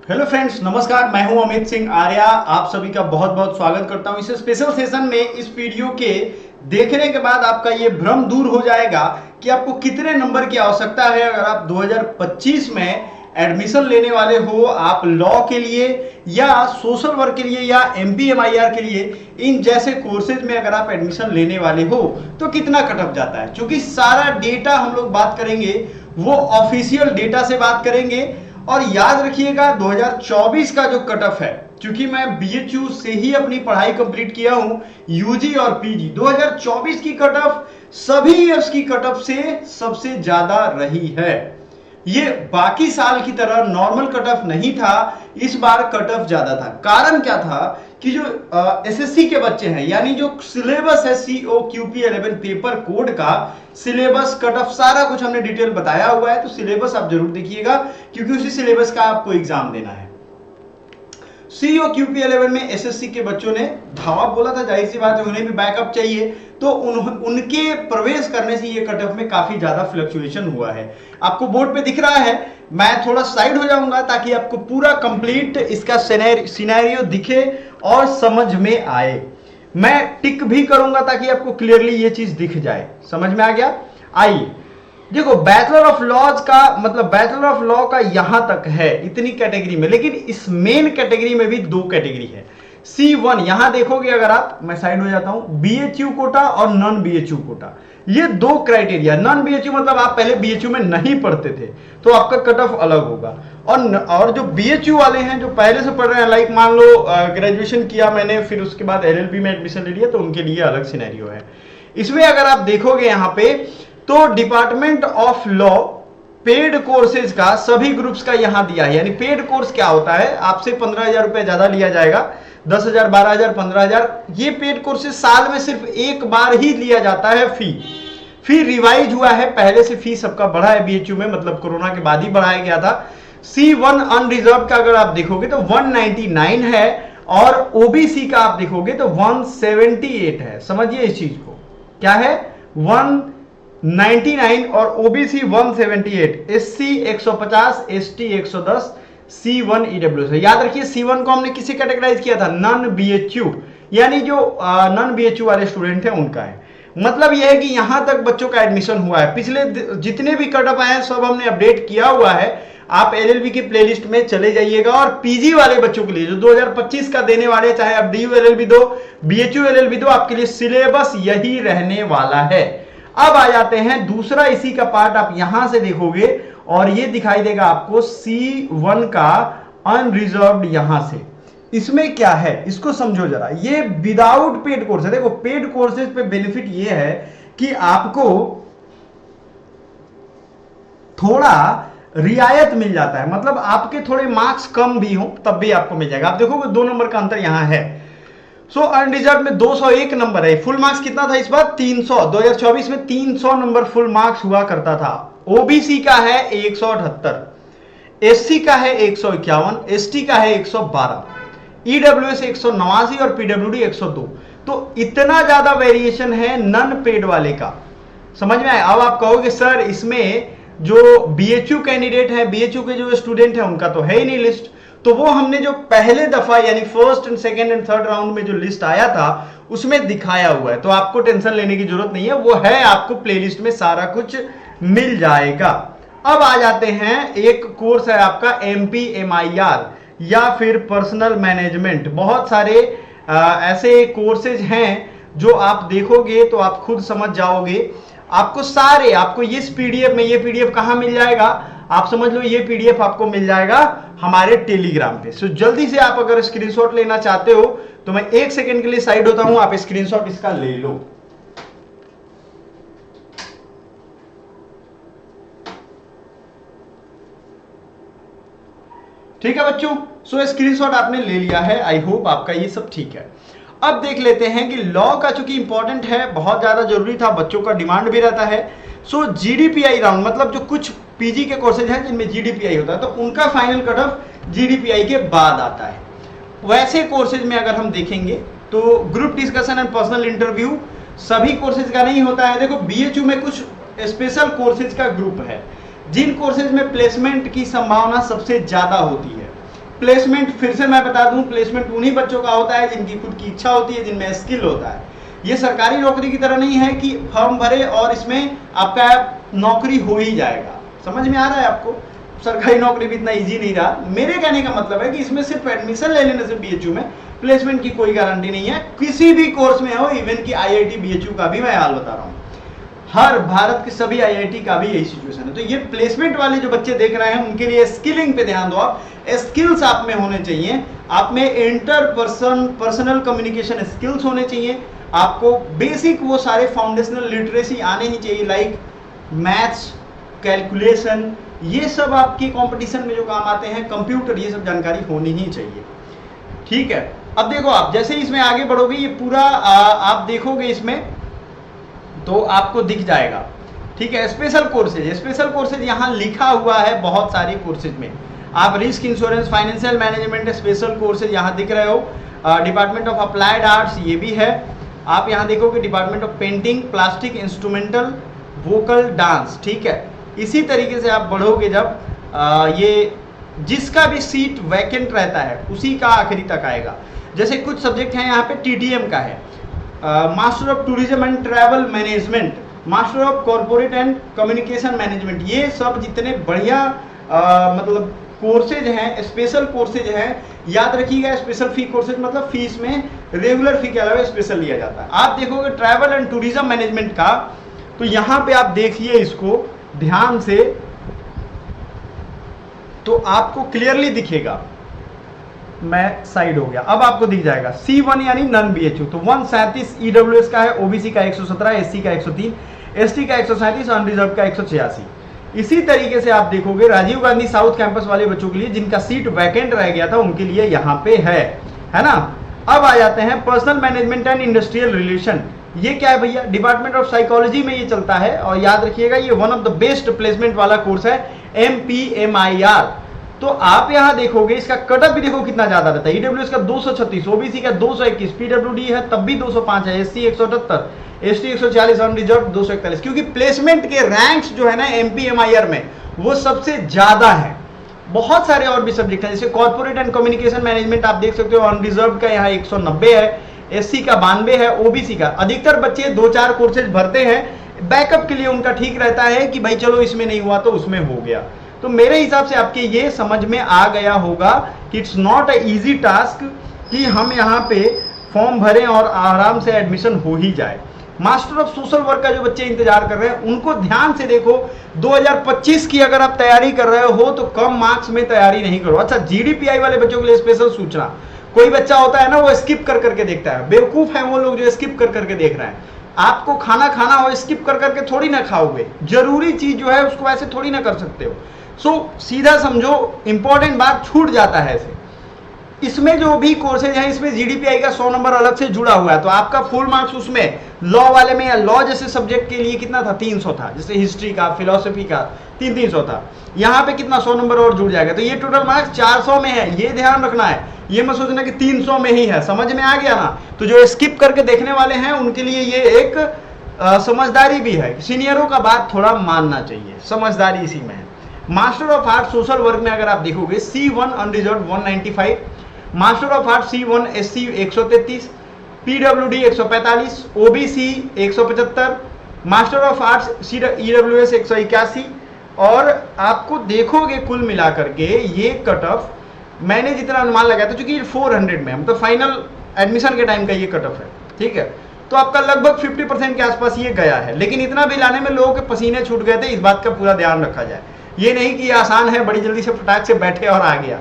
Hello friends, नमस्कार। मैं हूं अमित सिंह आर्या। आप सभी का बहुत बहुत स्वागत करता हूं इस स्पेशल सेशन में। इस वीडियो के देखने के बाद आपका ये भ्रम दूर हो जाएगा कि आपको कितने नंबर की आवश्यकता है अगर आप 2025 में एडमिशन लेने वाले हो। आप लॉ के लिए या सोशल वर्क के लिए या MPMIR के लिए इन जैसे कोर्सेज में अगर आप एडमिशन लेने वाले हो तो कितना कट ऑफ जाता है। क्योंकि सारा डेटा हम लोग बात करेंगे वो ऑफिशियल डेटा से बात करेंगे। और याद रखिएगा 2024 का जो कट ऑफ है, क्योंकि मैं BHU से ही अपनी पढ़ाई कंप्लीट किया हूं, UG और PG, 2024 की कट ऑफ सभी ईयर्स की कट ऑफ से सबसे ज्यादा रही है। ये बाकी साल की तरह नॉर्मल कट ऑफ नहीं था, इस बार कट ऑफ ज्यादा था। कारण क्या था कि जो SSC के बच्चे हैं, यानी जो सिलेबस है COQP11 पेपर कोड का सिलेबस, कट ऑफ, सारा कुछ हमने डिटेल बताया हुआ है। तो सिलेबस आप जरूर देखिएगा क्योंकि उसी सिलेबस का आपको एग्जाम देना है। COQP11 में SSC के बच्चों ने धावा बोला था, जाहिर सी बात है उन्हें भी बैकअप चाहिए, तो उनके प्रवेश करने से ये कट ऑफ में काफी ज्यादा फ्लक्चुएशन हुआ है। आपको बोर्ड पे दिख रहा है, मैं थोड़ा साइड हो जाऊंगा ताकि आपको पूरा कंप्लीट इसका सिनेरियो दिखे और समझ में आए। मैं टिक भी करूंगा ताकि आपको क्लियरली ये चीज दिख जाए। समझ में आ गया? आइए देखो, बैचलर ऑफ लॉज का मतलब बैचलर ऑफ लॉ का यहां तक है इतनी कैटेगरी में, लेकिन इस मेन कैटेगरी में भी दो कैटेगरी है। C1 यहां देखोगे अगर आप, मैं साइड हो जाता हूं, BHU कोटा और नॉन BHU कोटा, ये दो क्राइटेरिया। नॉन BHU मतलब आप पहले BHU में नहीं पढ़ते थे तो आपका कट ऑफ अलग होगा, और जो BHU वाले हैं जो पहले से पढ़ रहे हैं, लाइक मान लो ग्रेजुएशन किया मैंने फिर उसके बाद LLB में एडमिशन ले लिया, तो उनके लिए अलग सिनेरियो है। इसमें अगर आप देखोगे यहां पे तो department of law paid courses का सभी ग्रुप्स का यहां दिया है। यानी पेड कोर्स क्या होता है, आपसे 15,000 रुपए ज्यादा लिया जाएगा, 10,000, 12,000, 15,000। ये पेड कोर्सेज साल में सिर्फ एक बार ही लिया जाता है। फी रिवाइज हुआ है, पहले से फी सबका बढ़ा है BHU में, मतलब कोरोना के बाद ही बढ़ाया गया था। C1 अनरिजर्व का अगर आप देखोगे तो 199 है, और OBC का आप देखोगे तो 178 है। समझिए इस चीज को, क्या है 199 और OBC 178, SC 150, ST 110, C1 EWS है। याद रखिए C1 को हमने किसे कैटेगराइज किया था, नॉन BHU, यानी जो नॉन BHU वाले स्टूडेंट हैं उनका है। मतलब यह है कि यहां तक बच्चों का एडमिशन हुआ है। पिछले जितने भी कट ऑफ आए हैं सब हमने अपडेट किया हुआ है। आप LLB की प्लेलिस्ट में चले जाइएगा, और PG वाले बच्चों के लिए जो 2025 का देने वाले, चाहे आप DU LLB दो, BHU LLB दो, आपके लिए सिलेबस यही रहने वाला है। अब आ जाते हैं दूसरा इसी का पार्ट, आप यहां से देखोगे और ये दिखाई देगा आपको C1 का अनरिजर्व्ड। यहां से इसमें क्या है इसको समझो जरा। ये विदाउट पेड कोर्स है। देखो पेड कोर्सेज पे बेनिफिट ये है कि आपको थोड़ा रियायत मिल जाता है, मतलब आपके थोड़े मार्क्स कम भी हो तब भी आपको मिल जाएगा। आप देखोगे 2 नंबर का अंतर यहां है। सो अनरिजर्व में 201 नंबर है। फुल मार्क्स कितना था इस बार, 300। 2024 में 300 नंबर फुल मार्क्स हुआ करता था। OBC का है 178, SC का है 151, ST का है 112, EWS 189 और PWD 102। तो इतना ज्यादा वेरिएशन है नॉन पेड वाले का। समझ में आया? अब आप कहोगे सर इसमें जो BHU कैंडिडेट है, BHU के जो स्टूडेंट है उनका तो है ही नहीं लिस्ट। तो वो हमने जो पहले दफा यानी first and second and third round में जो लिस्ट आया था उसमें दिखाया हुआ है, तो आपको टेंशन लेने की जरूरत नहीं है, वो है, आपको प्लेलिस्ट में सारा कुछ मिल जाएगा। अब आ जाते हैं, एक कोर्स है आपका MPMIR या फिर पर्सनल मैनेजमेंट। बहुत सारे ऐसे कोर्सेज हैं जो आप देखोगे तो आप खुद समझ जाओगे। आपको सारे, आपको इस PDF में, ये PDF कहां मिल जाएगा, आप समझ लो ये PDF आपको मिल जाएगा हमारे टेलीग्राम पे। सो जल्दी से आप अगर स्क्रीनशॉट लेना चाहते हो तो मैं 1 सेकंड के लिए साइड होता हूं, आप स्क्रीनशॉट इसका ले लो। ठीक है बच्चों, सो स्क्रीनशॉट आपने ले लिया है। आई होप आपका ये सब ठीक है। अब देख लेते हैं कि लॉ का चूंकि इंपॉर्टेंट है, बहुत ज्यादा जरूरी था, बच्चों का डिमांड भी रहता है। सो GDPI राउंड, मतलब जो कुछ PG के कोर्सेज हैं जिनमें GDPI होता है, तो उनका फाइनल कट ऑफ GDPI के बाद आता है। वैसे कोर्सेज में अगर हम देखेंगे तो group discussion and personal interview सभी कोर्सेज का नहीं होता है। देखो BHU में कुछ स्पेशल कोर्सेज का ग्रुप है जिन कोर्सेज में प्लेसमेंट की संभावना सबसे ज्यादा होती है। प्लेसमेंट फिर से मैं बता दूं, प्लेसमेंट उन्हीं बच्चों का होता है जिनकी खुद की इच्छा होती है, जिनमें स्किल होता है। ये सरकारी नौकरी की तरह नहीं है कि फॉर्म भरे और इसमें आपका नौकरी हो ही जाएगा। समझ में आ रहा है आपको? सरकारी नौकरी भी इतना इजी नहीं रहा। मेरे कहने का मतलब है कि इसमें सिर्फ एडमिशन ले लेने से बीएचयू में प्लेसमेंट की कोई गारंटी नहीं है, किसी भी कोर्स में हो। इवन कि आईआईटी बीएचयू का भी मैं हाल बता रहा हूँ, हर भारत के सभी आईआईटी का भी यही सिचुएशन है। तो ये प्लेसमेंट वाले जो बच्चे देख रहे हैं उनके लिए स्किलिंग पे ध्यान दो आप। स्किल्स आप में होने चाहिए, आप में पर्सनल कम्युनिकेशन स्किल्स होने चाहिए, आपको बेसिक वो सारे फाउंडेशनल लिटरेसी आने ही चाहिए, लाइक मैथ्स, कैलकुलेशन, ये सब आपकी कंपटीशन में जो काम आते हैं, कंप्यूटर, ये सब जानकारी होनी ही चाहिए। ठीक है, अब देखो आप जैसे इसमें आगे बढ़ोगे ये पूरा आप देखोगे इसमें तो आपको दिख जाएगा। ठीक है, स्पेशल कोर्सेज यहाँ लिखा हुआ है बहुत सारे कोर्सेज में। आप risk insurance, financial management, special courses यहाँ दिख रहे हो। डिपार्टमेंट ऑफ अप्लाइड आर्ट्स ये भी है। आप यहाँ देखोगे department of painting, plastic, instrumental, vocal, dance. ठीक है, इसी तरीके से आप बढ़ोगे जब ये जिसका भी सीट वैकेंट रहता है उसी का आखिरी तक आएगा। जैसे कुछ सब्जेक्ट हैं यहाँ पे टीटीएम का है, master of tourism and travel management, master of corporate and communication management. ये सब जितने बढ़िया मतलब कोर्सेज हैं, स्पेशल कोर्सेज हैं, याद रखिएगा। स्पेशल फी कोर्सेज मतलब फीस में रेगुलर फी के अलावा स्पेशल लिया जाता है। आप देखोगे ट्रैवल एंड टूरिज्म मैनेजमेंट का, तो यहाँ पे आप देखिए इसको ध्यान से, तो आपको क्लियरली दिखेगा। मैं साइड हो गया, अब आपको दिख जाएगा C1 यानी नन बीएचयू। तो 137 ईडब्ल्यूएस का है, ओबीसी का 117, एससी का 103, एसटी का 137, अनरिजर्व का 186। इसी तरीके से आप देखोगे राजीव गांधी साउथ कैंपस वाले बच्चों के लिए जिनका सीट वैकेंट रह गया था उनके लिए यहाँ पे है ना। अब आ जाते हैं personal management and industrial relation. ये क्या है भैया? डिपार्टमेंट ऑफ साइकोलॉजी में ये चलता है, और याद रखिएगा ये one of the best placement वाला कोर्स है, MPMIR। तो आप यहाँ देखोगे इसका कटअप भी देखो कितना ज्यादा रहता है। ईडब्ल्यूएस का 236, ओबीसी का 221, पीडब्ल्यूडी है तब भी 205 है, एससी 178, एसटी 140, अनरिजर्व 241। क्योंकि प्लेसमेंट के रैंक्स जो है ना MPMIR में वो सबसे ज्यादा है। बहुत सारे और भी सब्जेक्ट हैं, जैसे कॉर्पोरेट एंड कम्युनिकेशन मैनेजमेंट आप देख सकते हो, अनरिजर्व का यहाँ 190 है, एससी का 92 है, ओबीसी का। अधिकतर बच्चे 2-4 कोर्सेज भरते हैं, बैकअप के लिए उनका ठीक रहता है कि भाई चलो इसमें नहीं हुआ तो उसमें हो गया। तो मेरे हिसाब से आपके ये समझ में आ गया होगा कि it's not a easy task कि हम यहाँ पे फॉर्म भरें और आराम से एडमिशन हो ही जाए। मास्टर ऑफ सोशल वर्क का जो बच्चे इंतजार कर रहे हैं उनको ध्यान से देखो। 2025 की अगर आप तैयारी कर रहे हो तो कम मार्क्स में तैयारी नहीं करो। अच्छा, जीडीपीआई वाले बच्चों के लिए स्पेशल सूचना, कोई बच्चा होता है ना वो स्किप कर करके देखता है, बेवकूफ है वो लोग जो स्किप कर करके देख रहे हैं। आपको खाना खाना हो स्किप कर करके थोड़ी ना खाओगे, जरूरी चीज जो है उसको ऐसे थोड़ी ना कर सकते हो। सीधा समझो, इंपॉर्टेंट बात छूट जाता है ऐसे। इसमें जो भी कोर्सेज हैं इसमें जीडीपीआई का 100 नंबर अलग से जुड़ा हुआ है, तो आपका फुल मार्क्स उसमें लॉ वाले में या लॉ जैसे सब्जेक्ट के लिए कितना था? 300 था। जैसे हिस्ट्री का, फिलोसफी का 300 था, यहाँ पे कितना 100 नंबर और जुड़ जाएगा। तो ये टोटल मार्क्स 400 में है, ये ध्यान रखना है। ये मत सोचना कि 300 में ही है। समझ में आ गया ना? तो जो स्किप करके देखने वाले हैं उनके लिए ये एक समझदारी भी है, सीनियरों का बात थोड़ा मानना चाहिए, समझदारी इसी में है। Master of art social work में अगर आप देखोगे C1 unreserved 195, master of art C1 SC 133, PWD 145, OBC 175, master of arts EWS 181। और आपको देखोगे कुल मिलाकर के ये कट ऑफ मैंने जितना अनुमान लगाया था, चूंकि 400 में मतलब फाइनल एडमिशन के टाइम का ये कट ऑफ है, ठीक है, तो आपका लगभग 50% के आसपास ये गया है। लेकिन इतना भी लाने में लोगों के पसीने छूट गए थे, इस बात का पूरा ध्यान रखा जाए। ये नहीं कि आसान है, बड़ी जल्दी से फटाक से बैठे और आ गया,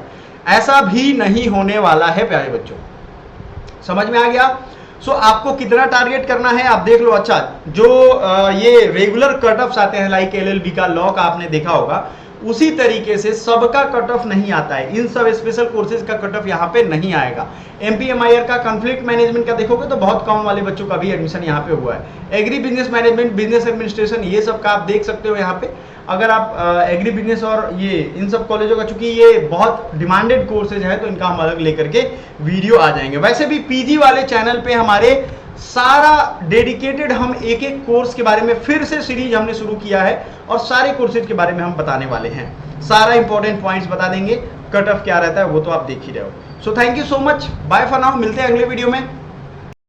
ऐसा भी नहीं होने वाला है प्यारे बच्चों। समझ में आ गया? आपको कितना टारगेट करना है आप देख लो। अच्छा, जो ये रेगुलर कट ऑफ्स आते हैं लाइक LLB का, लॉ का आपने देखा होगा, उसी तरीके से सबका कट ऑफ नहीं आता है। इन सब स्पेशल कोर्सेज का कट ऑफ यहाँ पे नहीं आएगा। MPMIR का, कॉन्फ्लिक्ट मैनेजमेंट का देखोगे तो बहुत कम वाले बच्चों का भी एडमिशन यहाँ पे हुआ है। Agri business management, business administration, ये सब का आप देख सकते हो यहाँ पे। अगर आप एग्री बिजनेस और ये इन सब कॉलेजों का, चूंकि ये बहुत डिमांडेड कोर्सेज है तो इनका हम अलग लेकर के वीडियो आ जाएंगे। वैसे भी PG वाले चैनल पे हमारे सारा डेडिकेटेड, हम एक एक कोर्स के बारे में फिर से सीरीज हमने शुरू किया है और सारे कोर्सेज के बारे में हम बताने वाले हैं। सारा इंपॉर्टेंट पॉइंट्स बता देंगे, कट ऑफ क्या रहता है वो तो आप देख ही रहे हो। So thank you so much, bye for now, मिलते हैं अगले वीडियो में।